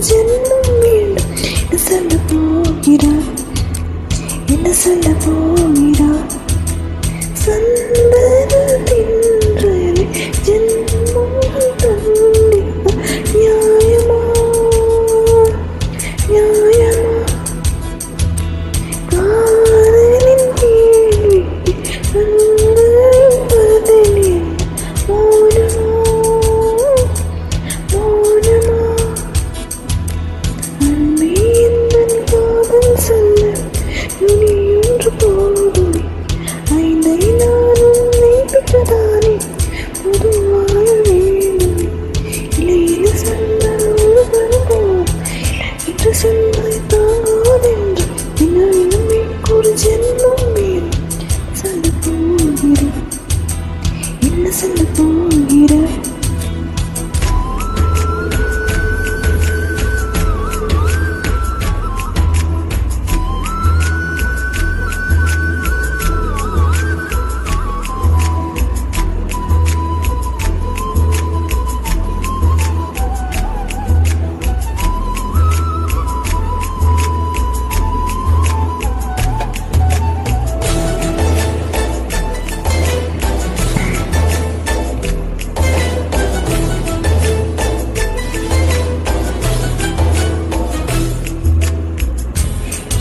ஜென்மம் வேண்டும். என்ன சொல்ல போகிறாய், என்ன சொல்ல போகிறாய்? சந்தனத்தின்றலை ஜென்மம் தந்திப்ப நியாயமா, நியாயமா? காதலின் கேள்விக்கு கண்கள் பதிலில் மௌனமா, மௌனமா? அன்பே எந்தன் காதல் சொல்ல நுனியொன்று போதுமே, ஐந்தை நானும் நேசிக்கதானே பொதுவாக வேண்டுமே. இலையில சொல்ல ஒரு பருவம் என்று சொல்வதை தாங்காதென்று இன்னும் ஒரு ஜென்மம் வேறு. சொல்ல போகிறேன், என்ன சொல்ல போகிறாய்?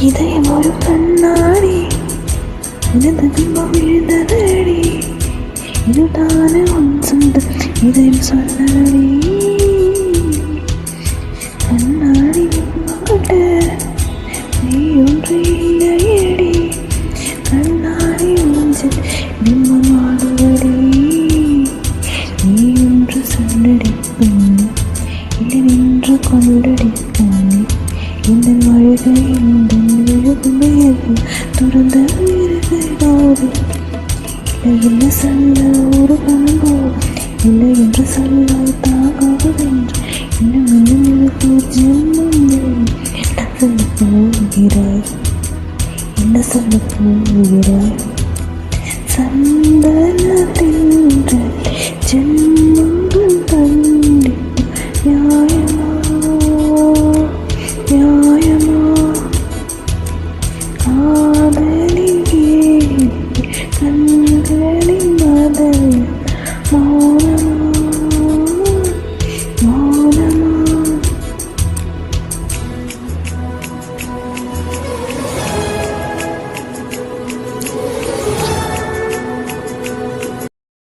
இதயம் ஒரு கண்ணாடி, எனது பிம்பம் விழுந்ததடி, இதுதானே உன் சொந்தம் இதயம் சொல்லடி. கண்ணாடி மாட்ட நீ ஒன்று இல்லையடி, கண்ணாடி ஒன்றில் பிம்பம் ஆடுவடி. நீ ஒன்று சொல்லடி பொண்ணு, இல்லை நின்று கொண்டடி பொண்ணு. இந்த வாழ்கை இந்த விழுதுமேகு துறந்த விருதாது. இல்லை என்ன சொல்ல ஒரு பண்போ, இல்லை என்று சொல்ல தாகாதென்று இன்னும் இன்னும் எனக்கு ஜென்மம் வேண்டும். என்ன சொல்ல போகிறாய், என்ன சொல்ல போகிறாய்? சந்தனத்தின்றல் ஜென்மம்